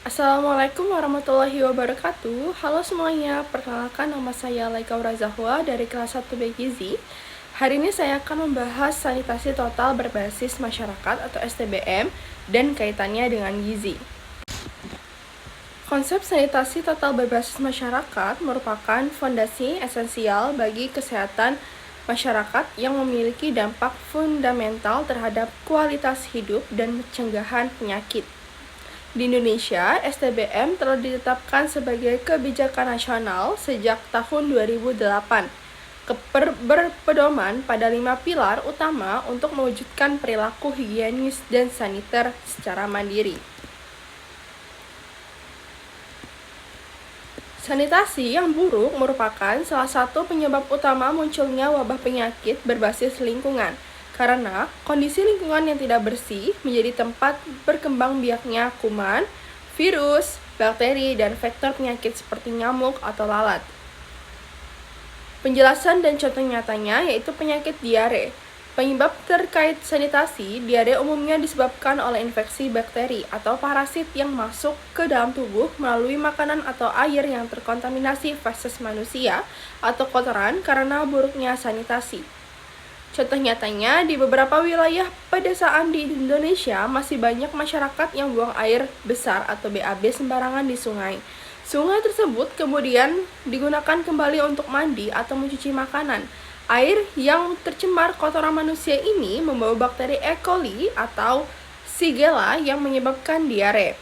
Assalamualaikum warahmatullahi wabarakatuh. Halo semuanya, perkenalkan nama saya Laika Zahwa dari kelas 1B Gizi. Hari ini saya akan membahas sanitasi total berbasis masyarakat atau STBM dan kaitannya dengan gizi. Konsep sanitasi total berbasis masyarakat merupakan fondasi esensial bagi kesehatan masyarakat yang memiliki dampak fundamental terhadap kualitas hidup dan pencegahan penyakit. Di Indonesia, STBM telah ditetapkan sebagai kebijakan nasional sejak tahun 2008, berpedoman pada 5 pilar utama untuk mewujudkan perilaku higienis dan saniter secara mandiri. Sanitasi yang buruk merupakan salah satu penyebab utama munculnya wabah penyakit berbasis lingkungan, karena kondisi lingkungan yang tidak bersih menjadi tempat berkembang biaknya kuman, virus, bakteri, dan vektor penyakit seperti nyamuk atau lalat. Penjelasan dan contoh nyatanya yaitu penyakit diare. Penyebab terkait sanitasi, diare umumnya disebabkan oleh infeksi bakteri atau parasit yang masuk ke dalam tubuh melalui makanan atau air yang terkontaminasi feses manusia atau kotoran karena buruknya sanitasi. Contoh nyatanya, di beberapa wilayah pedesaan di Indonesia masih banyak masyarakat yang buang air besar atau BAB sembarangan di sungai. Sungai tersebut kemudian digunakan kembali untuk mandi atau mencuci makanan. Air yang tercemar kotoran manusia ini membawa bakteri E. coli atau Shigella yang menyebabkan diare.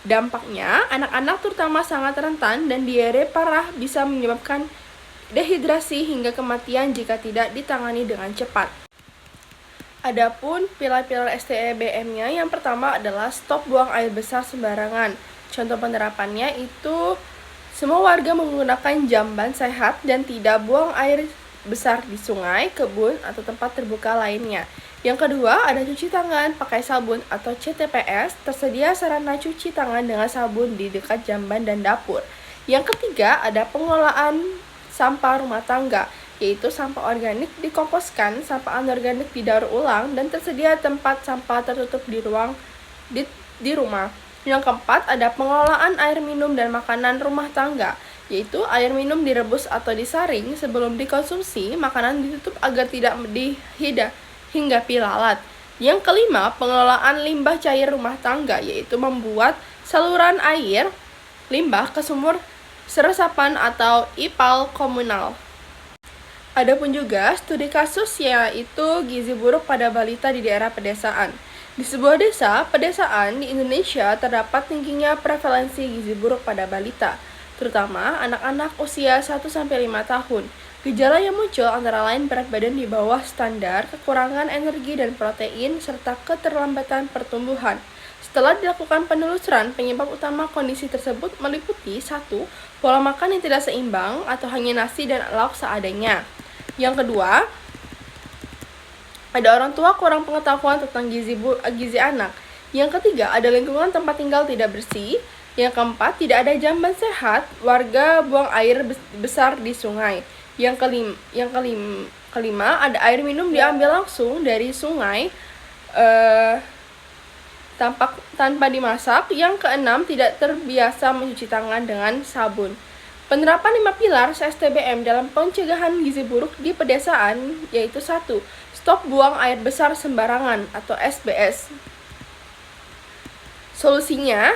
Dampaknya, anak-anak terutama sangat rentan dan diare parah bisa menyebabkan dehidrasi hingga kematian jika tidak ditangani dengan cepat. Adapun pilar-pilar STBM-nya yang pertama adalah stop buang air besar sembarangan. Contoh penerapannya itu semua warga menggunakan jamban sehat dan tidak buang air besar di sungai, kebun, atau tempat terbuka lainnya. Yang kedua, ada cuci tangan pakai sabun atau CTPS, tersedia sarana cuci tangan dengan sabun di dekat jamban dan dapur. Yang ketiga, ada pengelolaan sampah rumah tangga, yaitu sampah organik dikomposkan, sampah anorganik didaur ulang, dan tersedia tempat sampah tertutup di rumah. Yang keempat, ada pengelolaan air minum dan makanan rumah tangga, yaitu air minum direbus atau disaring sebelum dikonsumsi, makanan ditutup agar tidak hinggapi lalat. Yang kelima, pengelolaan limbah cair rumah tangga, yaitu membuat saluran air limbah ke sumur resapan atau IPAL komunal. Adapun juga studi kasus yaitu gizi buruk pada balita di daerah pedesaan. Di sebuah desa pedesaan di Indonesia terdapat tingginya prevalensi gizi buruk pada balita, terutama anak-anak usia 1-5 tahun. Gejala yang muncul antara lain berat badan di bawah standar, kekurangan energi dan protein, serta keterlambatan pertumbuhan. Setelah dilakukan penelusuran, penyebab utama kondisi tersebut meliputi 1. Pola makan yang tidak seimbang atau hanya nasi dan lauk seadanya. Yang kedua, ada orang tua kurang pengetahuan tentang gizi anak. Yang ketiga, ada lingkungan tempat tinggal tidak bersih. Yang keempat, tidak ada jamban sehat, warga buang air besar di sungai. Yang kelima, ada air minum diambil langsung dari sungai tanpa dimasak. Yang keenam, tidak terbiasa mencuci tangan dengan sabun. Penerapan 5 pilar STBM dalam pencegahan gizi buruk di pedesaan yaitu 1. Stop buang air besar sembarangan atau SBS. Solusinya,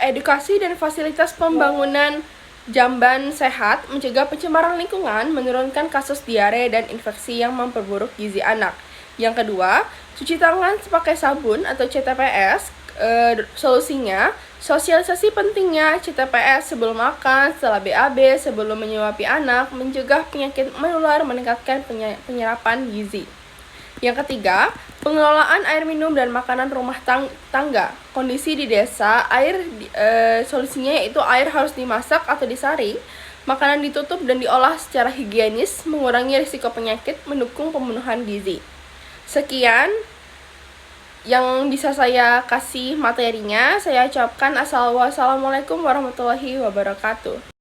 edukasi dan fasilitas pembangunan jamban sehat, mencegah pencemaran lingkungan, menurunkan kasus diare dan infeksi yang memperburuk gizi anak. Yang kedua, cuci tangan pakai sabun atau CTPS. Solusinya, sosialisasi pentingnya CTPS sebelum makan, setelah BAB, sebelum menyuapi anak, mencegah penyakit menular, meningkatkan penyerapan gizi. Yang ketiga, pengelolaan air minum dan makanan rumah tangga. Kondisi di desa, solusinya yaitu air harus dimasak atau disaring, makanan ditutup dan diolah secara higienis, mengurangi risiko penyakit, mendukung pemenuhan gizi. Sekian yang bisa saya kasih materinya. Saya ucapkan assalamualaikum warahmatullahi wabarakatuh.